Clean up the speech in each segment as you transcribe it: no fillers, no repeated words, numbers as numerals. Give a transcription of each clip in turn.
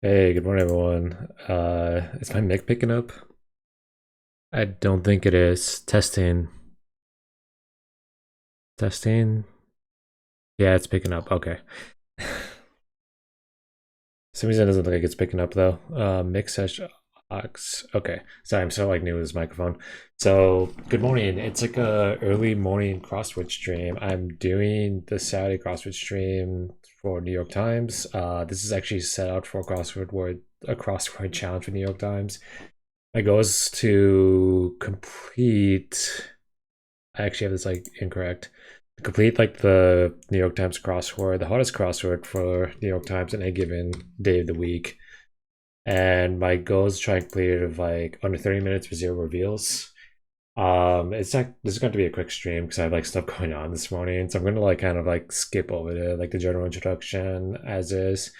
Hey, good morning, everyone. Is my mic picking up? I don't think it is. Testing. Testing. Yeah, it's picking up. Okay. For some reason it doesn't look like it's picking up though. Mic sesh aux. Okay. Sorry, I'm so like new to this microphone. So good morning. It's like a early morning crossword stream. I'm doing the Saturday crossword stream for New York Times. This is actually set out for a crossword challenge for New York Times. My goal is to complete. I actually have this like incorrect. Complete like the New York Times crossword, the hardest crossword for New York Times in a given day of the week. And my goal is to try and complete it of like under 30 minutes with zero reveals. It's like this is going to be a quick stream because I have like stuff going on this morning, so I'm gonna like kind of like skip over to like the general introduction as is.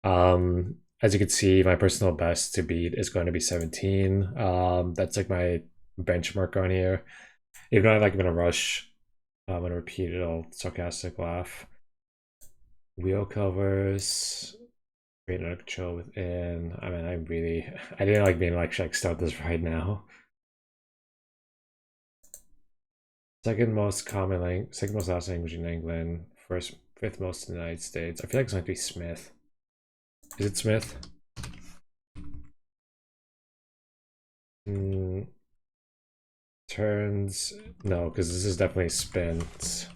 As you can see, my personal best to beat is going to be 17. That's like my benchmark on here. Even though I'm like in a rush, I'm gonna repeat it all sarcastic laugh. Wheel covers, create another control within. I mean, I didn't like being like, should I start this right now? Second most last language in England. Fifth most in the United States. I feel like it's might be Smith. Is it Smith? Mm, turns no, because this is definitely spins.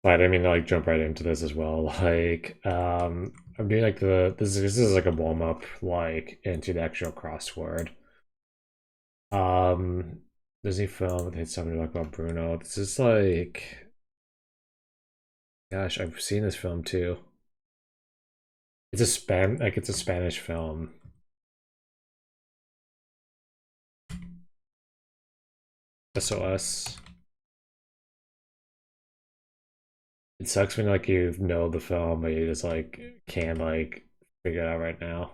I didn't mean to like jump right into this as well. I'm doing like this is like a warm up like into the actual crossword. Um Disney film with hit something like about Bruno. This is like gosh, I've seen this film too. It's a Spanish film. SOS. It sucks when like you know the film but you just like can't like figure it out right now.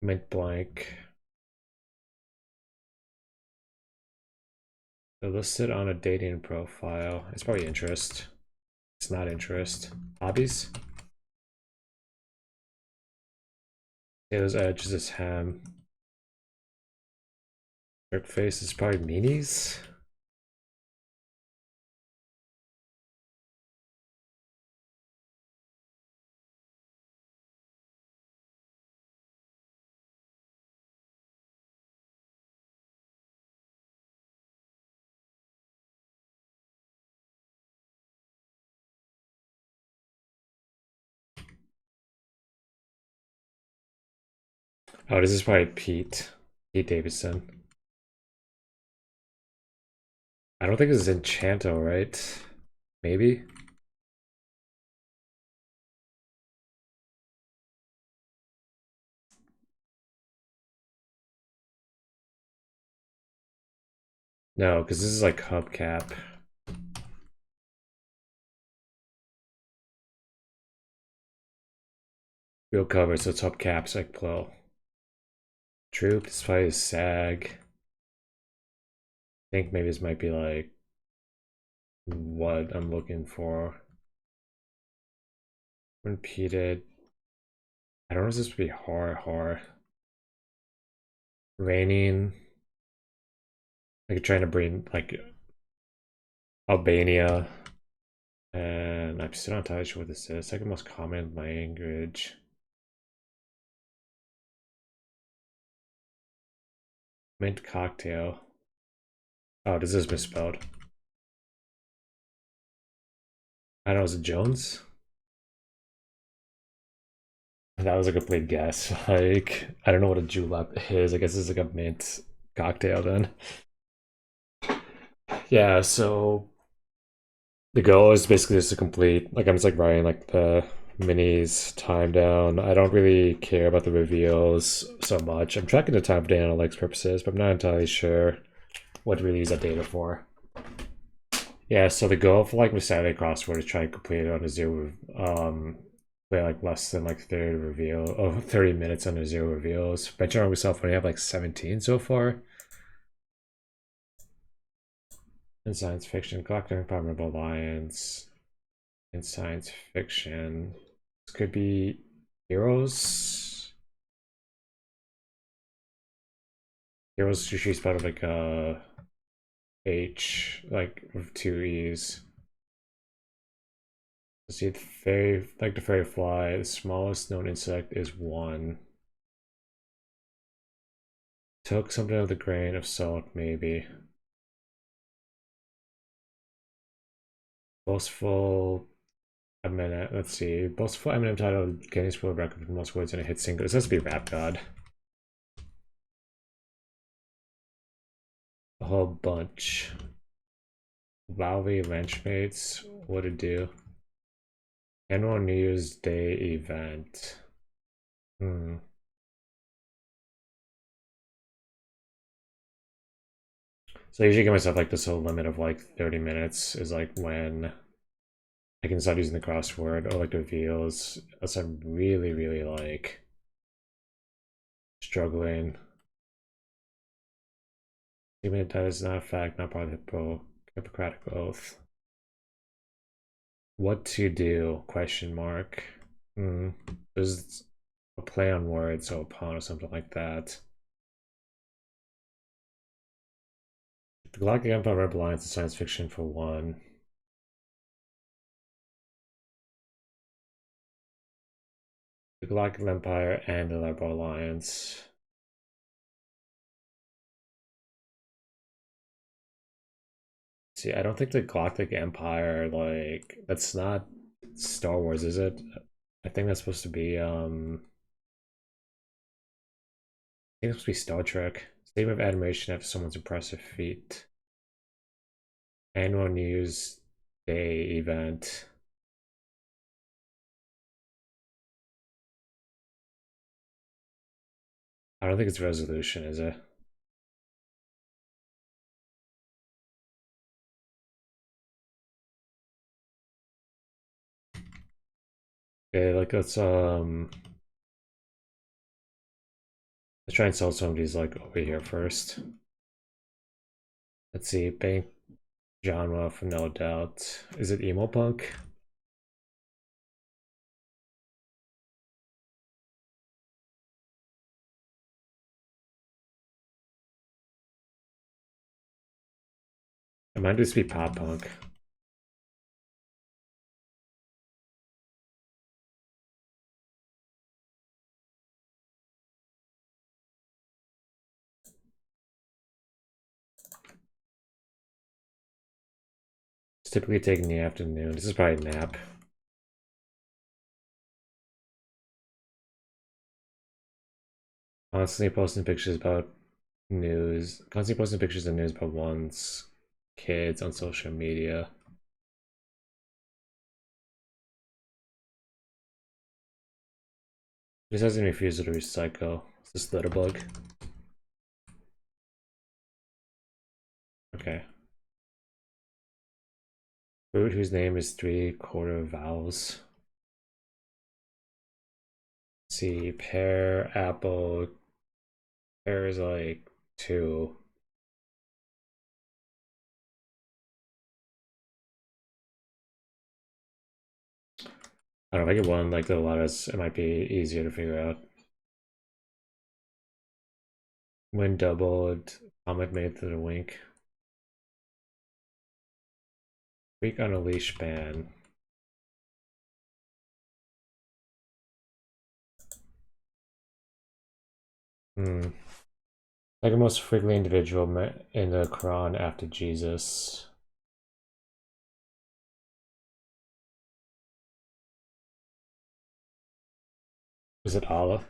Mint blank. They're listed on a dating profile. It's probably interest. It's not interest. Hobbies? Taylor's edge is ham. Jerk face is probably meanies. Oh, this is probably Pete. Pete Davidson. I don't think this is Enchanto, right? Maybe? No, because this is like hubcap. Real cover, so it's hubcaps like plural. Troop, this probably is SAG. I think maybe this might be like what I'm looking for. Repeated. I don't know if this would be horror. Raining. Like trying to bring like Albania. And I'm still not entirely sure what this is. Second most common language. Mint cocktail. Oh, this is misspelled. I don't know, is it Jones? That was a complete guess. Like, I don't know what a julep is. I guess it's like a mint cocktail then. Yeah, so the goal is basically just to complete, like, I'm just like writing like the minis time down. I don't really care about the reveals so much. I'm tracking the time for data analytics purposes, but I'm not entirely sure what to really use that data for. Yeah, so the goal for like the Saturday crossword is try and complete it on a zero play like less than like 30 minutes under zero reveals. Benchmark myself when I have like 17 so far. In science fiction, collecting Powerful Alliance. in science fiction. This could be heroes. Heroes usually spelled like H, like with two E's. Let's see, the fairy, like the fairy fly, the smallest known insect is one. Took something with a grain of salt, maybe. Boastful eminent, let's see. Boastful eminent title, Guinness World Record for most words in a hit single. This has to be Rap God. A whole bunch. Valve Ranchmates, what to do? Annual New Year's Day event. So I usually give myself like this whole limit of like 30 minutes is like when I can start using the crossword or like the reveals unless I'm really, really like struggling. Even if that is not a fact, not part of the Hippocratic Oath. What to do? Question mark. There's a play on words, so upon or something like that. The Galactic Empire Rebel Alliance is science fiction for one. The Galactic Empire and the Rebel Alliance. See, I don't think the Galactic Empire, like, that's not Star Wars, is it? I think that's supposed to be, I think it's supposed to be Star Trek. Statement of admiration after someone's impressive feat. Annual News Day event. I don't think it's resolution, is it? Okay, like let's try and sell some of these like over here first. Let's see, bank genre for no doubt. Is it emo punk? It might just be pop punk. It's typically taken in the afternoon. This is probably a nap. Constantly posting pictures about news. Constantly posting pictures and news about one's kids on social media. This has a refusal to recycle. Is this Littlebug? Okay. Fruit whose name is 3/4 vowels. Let's see, pear, apple. Pear is like 2. I don't know if I get one like the letters, it might be easier to figure out. When doubled, comet made to the wink. Freak on a leash ban. Like the most frequently individual in the Quran after Jesus. Is it Allah?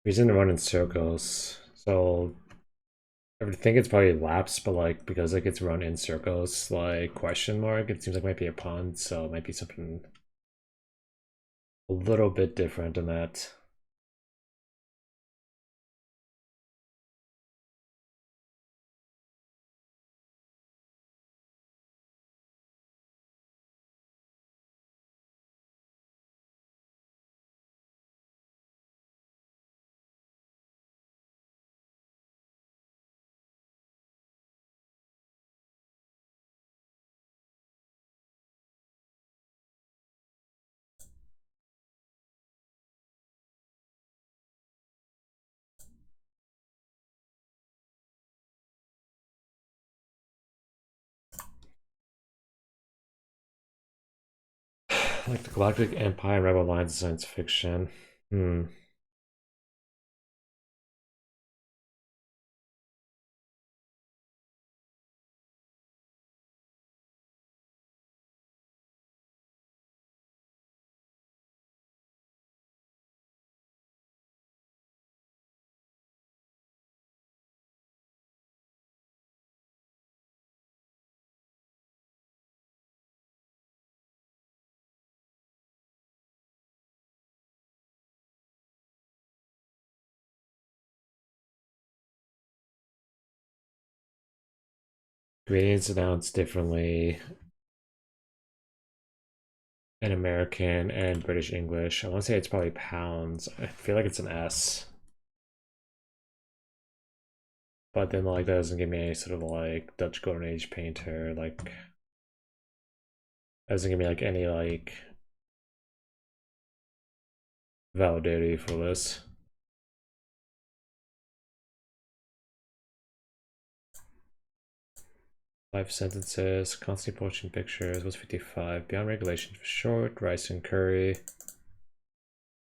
Reason to run in circles. So I would think it's probably laps, but like because like it's run in circles, like question mark, it seems like it might be a pun, so it might be something a little bit different than that. Like the Galactic Empire and Rebel Alliance science fiction. Hmm. Ingredients announced differently in American and British English. I want to say it's probably pounds. I feel like it's an S. But then like that doesn't give me any sort of like Dutch Golden Age painter, like that doesn't give me like any like validity for this. Life sentences, constantly poaching pictures, was 55. Beyond regulation for short, rice and curry.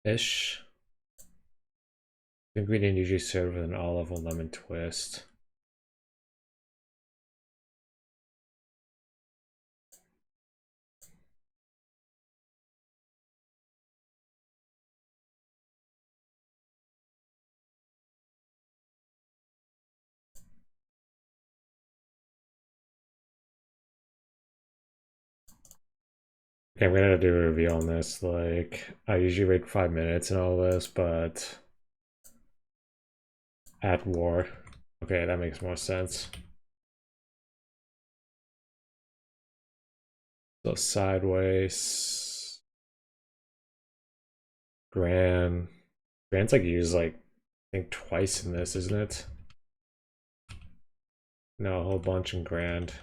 Ish. The ingredient usually served with an olive or lemon twist. Okay, I'm gonna do a review on this. Like, I usually wait 5 minutes and all this, but at war. Okay, that makes more sense. So sideways. Grand. Grand's like used like I think twice in this, isn't it? No, a whole bunch in Grand.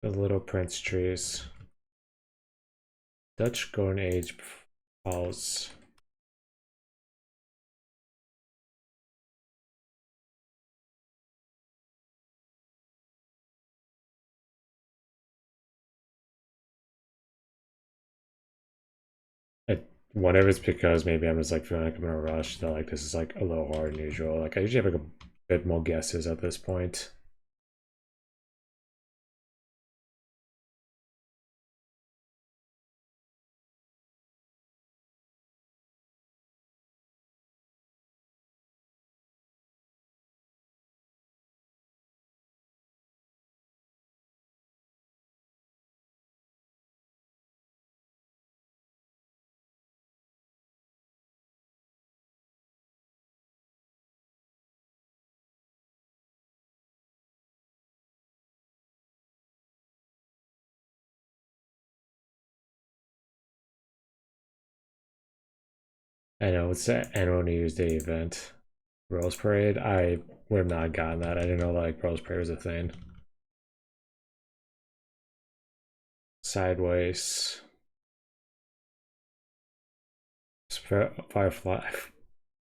The Little Prince trees. Dutch Golden Age falls. I wonder if it's because maybe I'm just like feeling like I'm in a rush that like this is like a little harder than usual. Like I usually have like a bit more guesses at this point. I know it's the annual New Year's Day event. Rose Parade. I would have not gotten that. I didn't know like Rose Parade was a thing. Sideways. Firefly.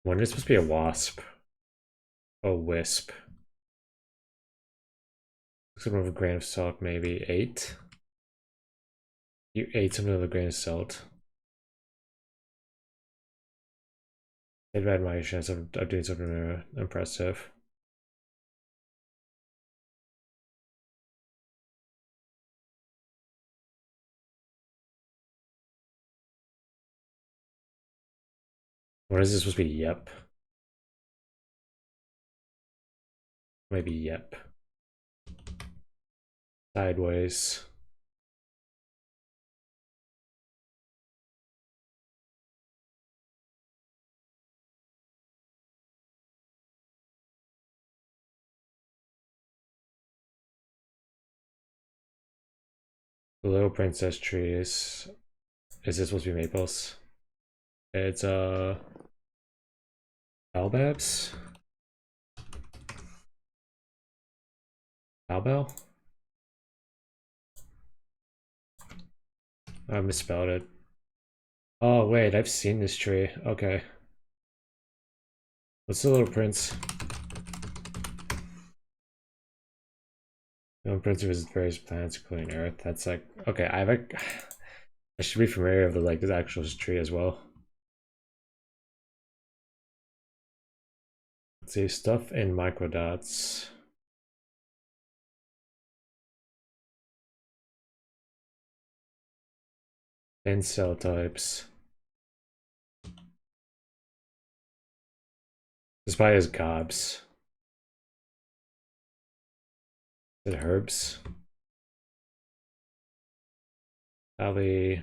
When is supposed to be a wasp? A wisp. Looks like with a grain of salt, maybe 8. You ate something with a grain of salt. They'd had my chance of doing something impressive. What is this supposed to be? Yep. Maybe yep. Sideways. The Little Princess trees. Is this supposed to be maples? It's Albabs? Albel? I misspelled it. Oh wait, I've seen this tree. Okay. What's the Little Prince? Little Prince visits various planets, including Earth. That's like okay. I've like I should be familiar with the like this actual tree as well. Let's see stuff in microdots. Thin cell types. This probably has gobs. Is it herbs? Ali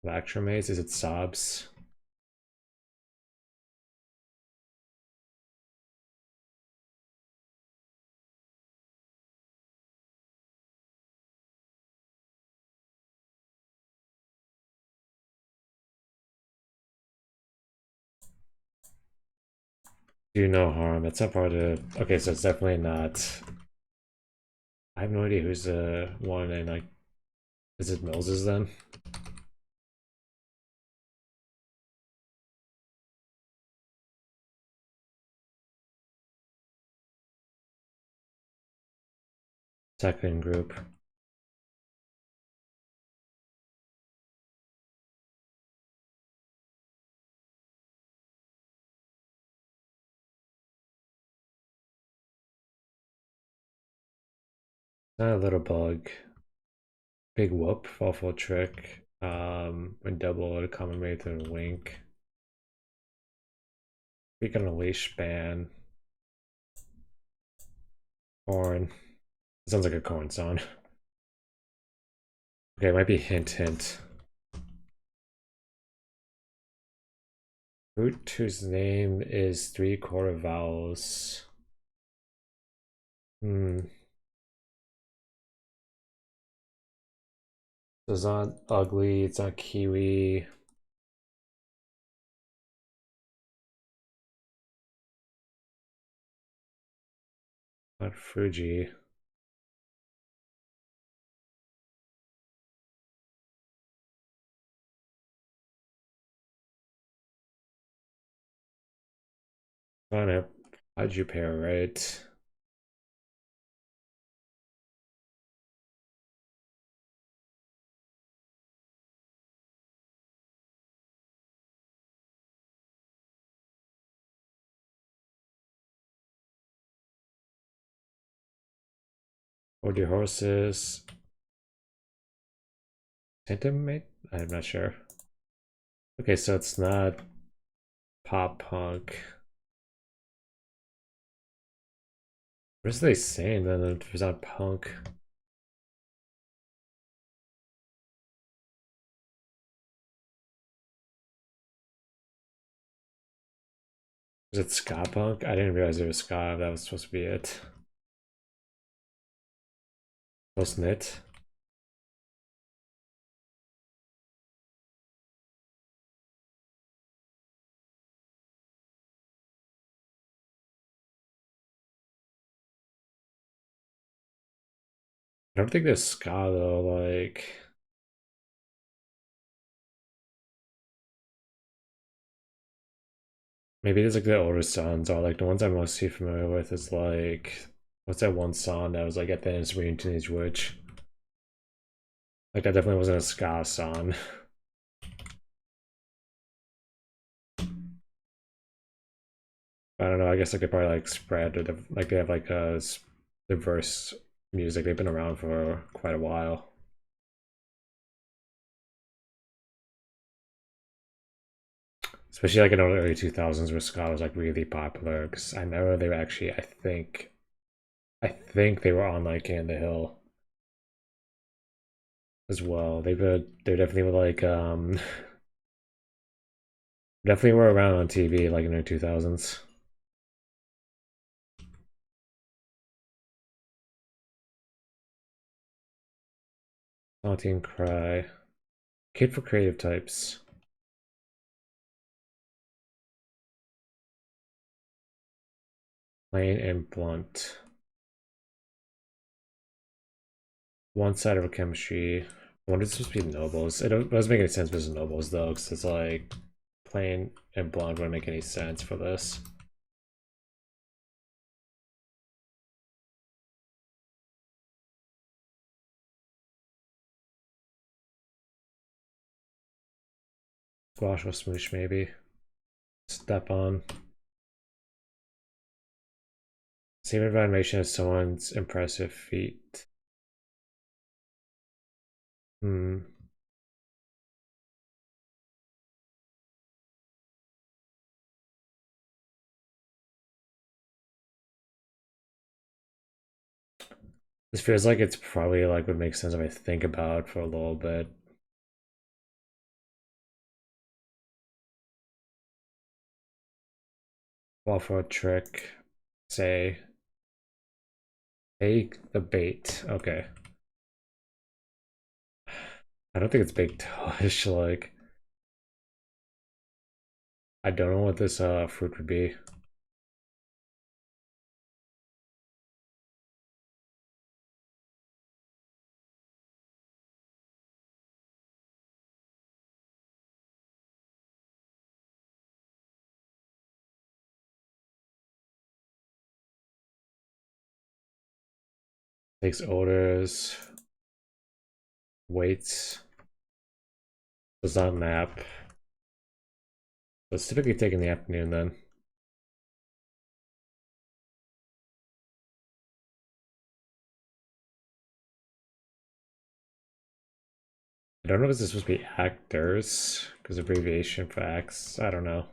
lacrimase. Is it sobs? Do no harm. It's not part of. Okay, so it's definitely not. I have no idea who's the one and like. Is it Mills's then? Second group. Not a little bug. Big whoop. Awful trick. When double a common rate to a wink. Freak on a leash span. Corn. Sounds like a corn song. Okay, it might be hint hint. Fruit whose name is 3/4 vowels. So it's not ugly, it's not kiwi. Not Fuji. How'd you pair, right? What your horses? Intimate? I'm not sure. Okay, so it's not pop punk. What is they saying then if it's not punk? Is it ska punk? I didn't realize it was ska. That was supposed to be it. Close knit. I don't think there's ska though. Like, maybe there's like the older songs, or like the ones I'm mostly familiar with is like, what's that one song that was like at the end of Reading Teenage Witch? Like that definitely wasn't a ska song. I don't know. I guess I could probably like spread it. Like they have like a diverse music. They've been around for quite a while. Especially like in the early 2000s where ska was like really popular. Because I know they were actually, I think they were on like In the Hill as well. They definitely were like definitely were around on TV like in the 2000s. Haunting Cry. Kid for creative types. Plain and blunt. One side of a chemistry. I wonder if it's supposed to be nobles. It doesn't make any sense if it's nobles though, because it's like plain and blonde wouldn't make any sense for this. Squash or smoosh, maybe. Step on. Same animation as someone's impressive feat. Hmm. This feels like it's probably like would make sense if I think about it for a little bit. Well, for a trick, say, take the bait. Okay. I don't think it's big tush. Like, I don't know what this fruit would be. Takes orders, waits, does not nap. Let's typically take in the afternoon then. I don't know if this is supposed to be actors, because abbreviation for acts. I don't know.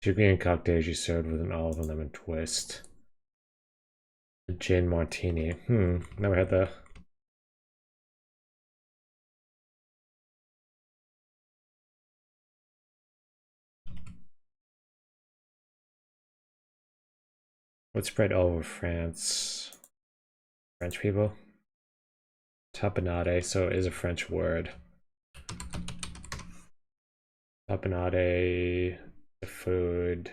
Chicken and cocktails you served with an olive and lemon twist. A gin martini. Never had that. What spread all over France? French people? Tapenade, so it is a French word. Tapenade, the food,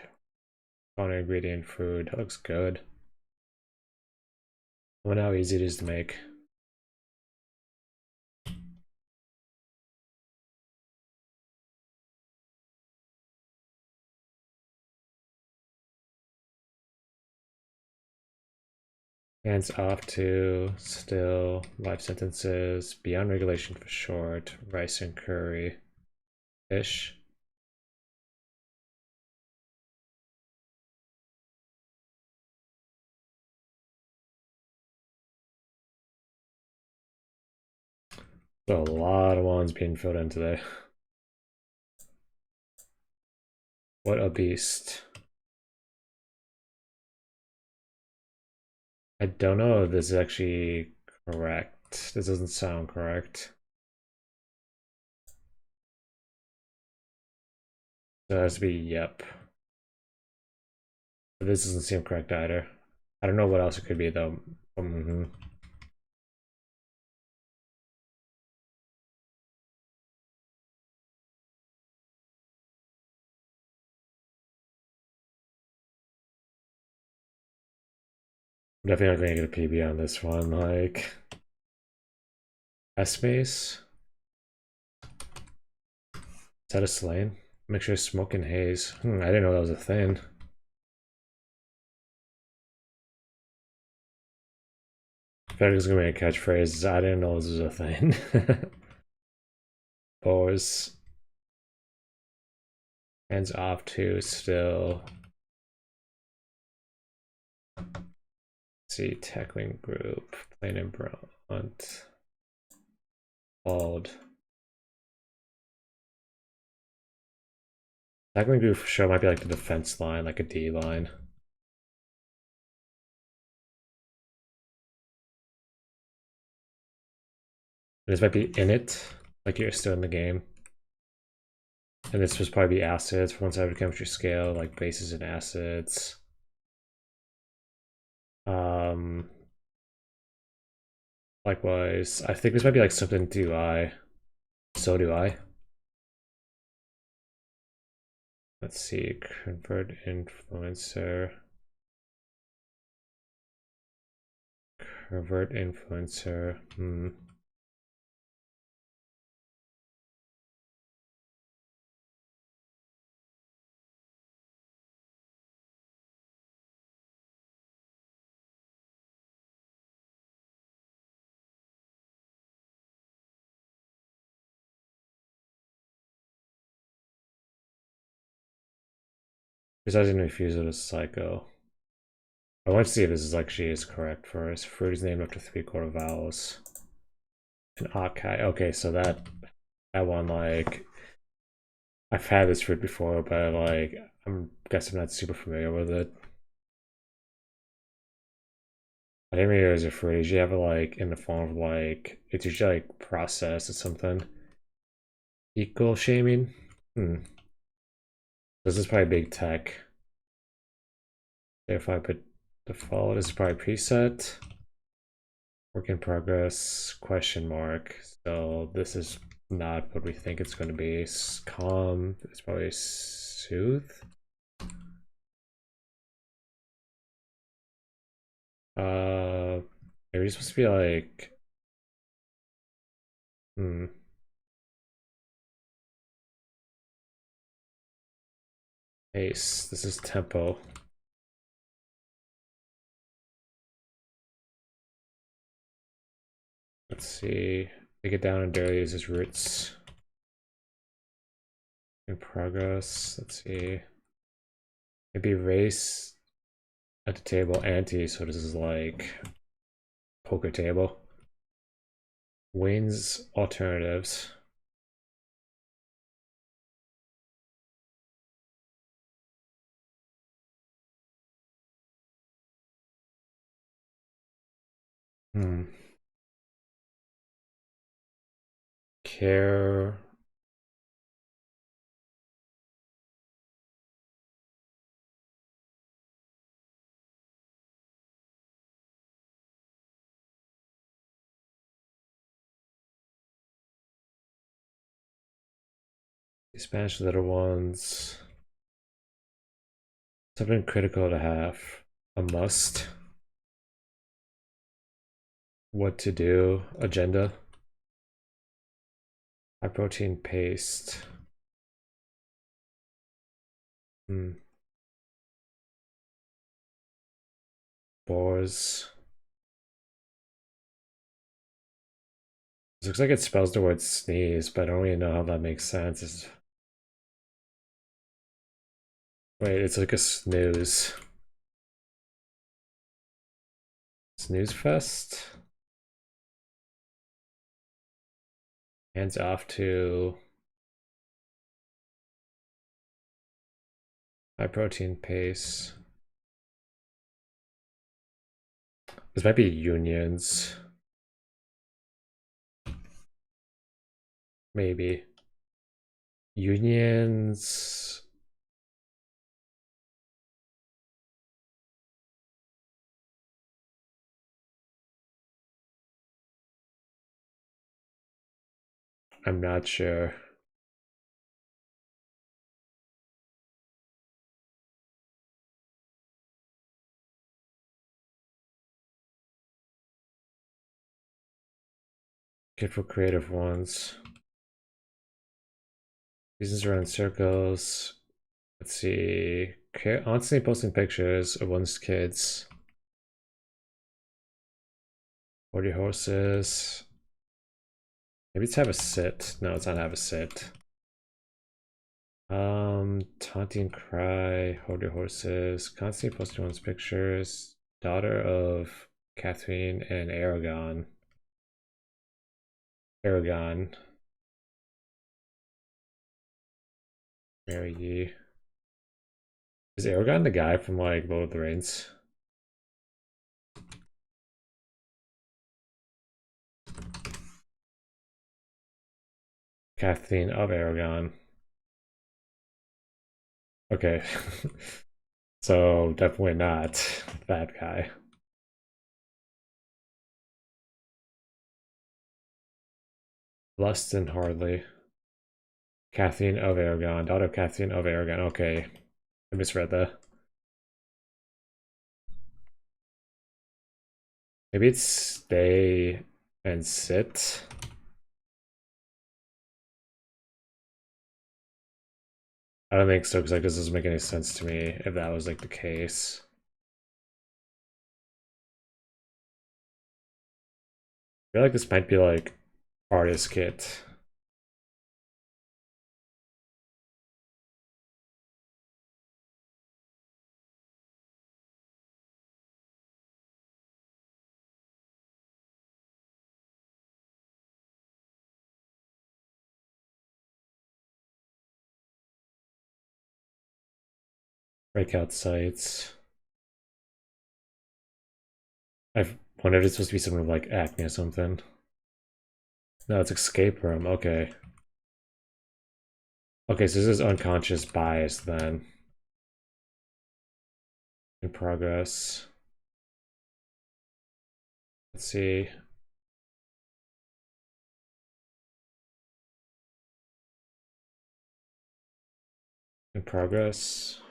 on ingredient food. That looks good. I wonder how easy it is to make. Hands off to still, life sentences, beyond regulation for short, rice and curry, fish. So a lot of ones being filled in today. What a beast. I don't know if this is actually correct. This doesn't sound correct. So it has to be yep. But this doesn't seem correct either. I don't know what else it could be though. I'm definitely not going to get a PB on this one. Like, S-Base? Is that a slang? Make sure smoke and haze. I didn't know that was a thing. I feel like it's gonna be a catchphrase. I didn't know this was a thing. Pause. Hands off to still. Let's see, tackling group, plain and brunt. Bald. Tackling group for sure might be like the defense line, like a D line. This might be in it, like you're still in the game. And this was probably be acids for one side of the chemistry scale, like bases and acids. Um, Likewise, I think this might be like something do I. So do I. Let's see, convert influencer. Pervert influencer. Precising refusal is psycho. I want to see if this is actually is correct first. Fruit is named after 3/4 vowels. An acai. Okay, so that one, like, I've had this fruit before, but like I'm guessing I'm not super familiar with it. I didn't realize a fruit. Usually have it like in the form of like it's usually like processed or something. Equal shaming. This is probably big tech. If I put default, this is probably preset. Work in progress, question mark. So this is not what we think it's going to be. Calm, it's probably soothe. Maybe it's supposed to be like, pace. This is tempo. Let's see. Take it down and dirty uses roots. In progress. Let's see. Maybe race at the table ante. So this is like poker table. Wins alternatives. Care. The Spanish little ones. Something critical to have. A must. What to do. Agenda. High protein paste. Bores. This looks like it spells the word sneeze, but I don't really know how that makes sense. Wait, it's like a snooze. Snooze fest? Hands off to high protein paste. This might be unions. Maybe. Unions. I'm not sure. Good for creative ones. Reasons around circles. Let's see. Constantly posting pictures of one's kids. 40 horses. Maybe it's have a sit. No, it's not have a sit. Taunting cry, hold your horses, constantly posting one's pictures, daughter of Catherine and Aragon. Marry ye. Is Aragon the guy from like Lord of the Rings? Kathleen of Aragon. Okay. So definitely not that guy. Lust and Hardly. Kathleen of Aragon. Daughter of Kathleen of Aragon. Okay. I misread that. Maybe it's stay and sit. I don't think so, because like this doesn't make any sense to me if that was like the case. I feel like this might be like artist kit. Breakout sites. I wonder if it's supposed to be something with like acne or something. No, it's escape room. Okay. Okay, so this is unconscious bias then. In progress. Let's see. In progress.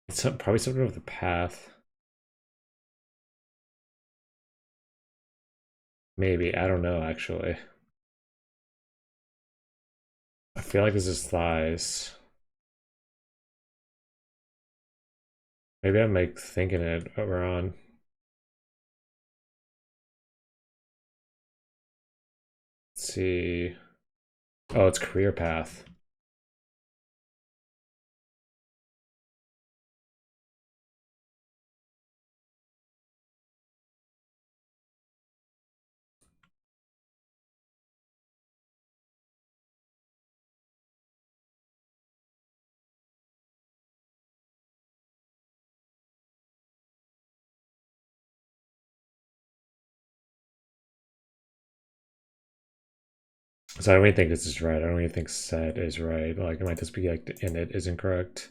It's probably something with the path. Maybe. I don't know, actually. I feel like this is thighs. Maybe I'm like thinking it wrong. Let's see. Oh, it's career path. So I don't even think this is right. I don't even think set is right. Like it might just be like the init isn't correct.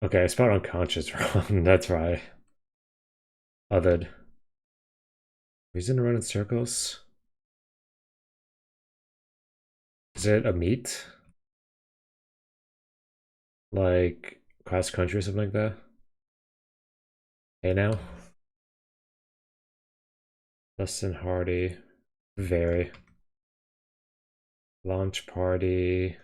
Okay, I spelled unconscious wrong. That's right. Othered. Reason to run in circles? Is it a meet? Like cross country or something like that? Hey now? Less than hardy. Very. Launch party.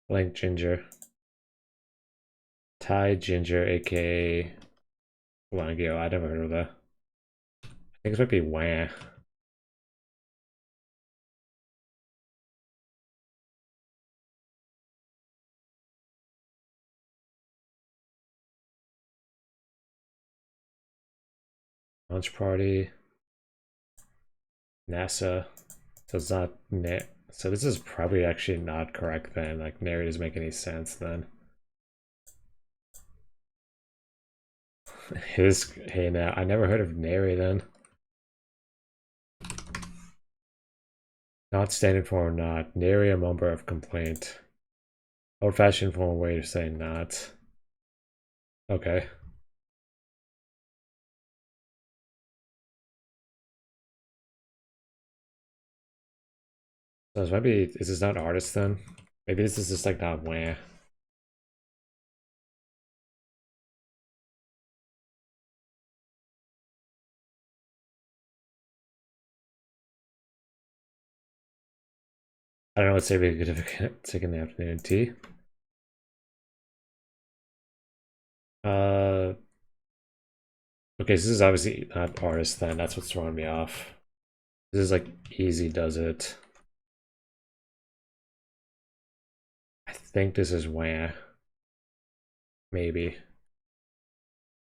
Blank ginger. Thai ginger, aka Wangyo. I never heard of that. I think this might be Wah. Launch party. NASA. So it's not net. So this is probably actually not correct then. Like Nary doesn't make any sense then. His hey now. I never heard of Nary then. Not standing for not. Nary a member of complaint. Old fashioned formal way of saying not. Okay. So this might be is this not artist then? Maybe this is just like not where. I don't know, let's say we could have taken the afternoon tea. Uh okay, so this is obviously not artist then. That's what's throwing me off. This is like easy does it. I think this is where. Maybe.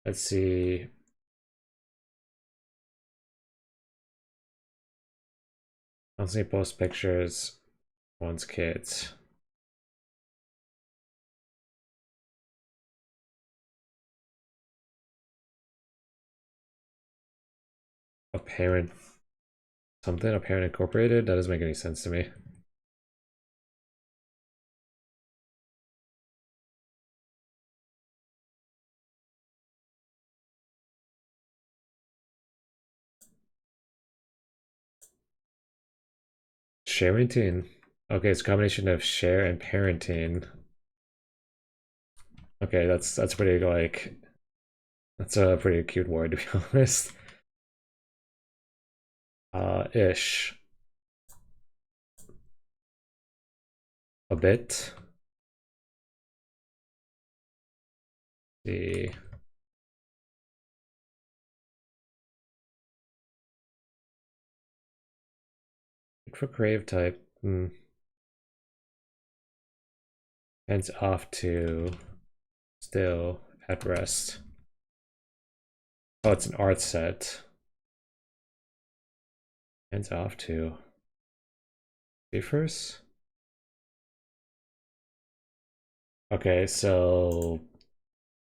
Let's see. Constantly post pictures once kids. Apparent something, apparent incorporated? That doesn't make any sense to me. Sharenting. Okay, it's a combination of share and parenting. Okay, that's pretty like that's a pretty cute word to be honest. Ish. A bit. The for creative type. Hands off to still at rest. Oh, it's an art set. Hands off to first. Okay, so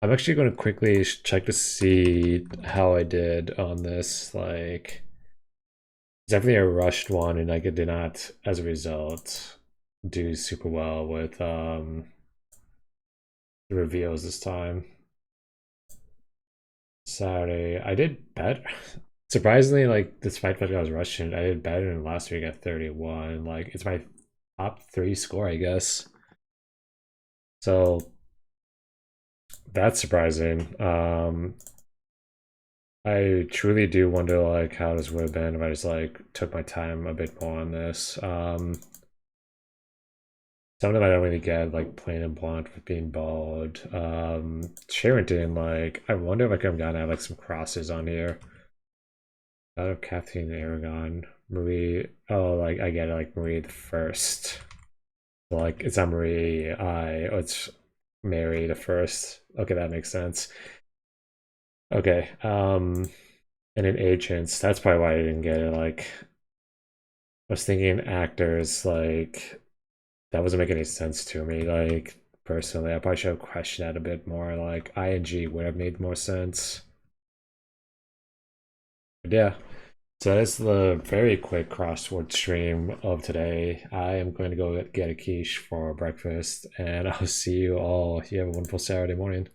I'm actually going to quickly check to see how I did on this. Like, it's definitely a rushed one, and like it did not, as a result, do super well with the reveals this time. Saturday, I did better. Surprisingly, like despite the fact I was rushing, I did better than last week at 31. Like it's my top 3 score, I guess. So that's surprising. I truly do wonder like how this would have been if I just like took my time a bit more on this. Something I don't really get, like plain and blonde with being bald. Charrington, like I wonder if I could have gotten have like some crosses on here. Out of Kathleen Aragon, Marie. Oh, like I get it, like Marie the First. Like it's not Marie I. Oh, it's Mary the First. Okay, that makes sense. Okay. And in agents, that's probably why I didn't get it. Like I was thinking actors, like that wasn't making any sense to me. Like personally, I probably should have questioned that a bit more. Like ing would have made more sense. But yeah. So that's the very quick crossword stream of today. I am going to go get a quiche for breakfast, and I'll see you all. You have a wonderful Saturday morning.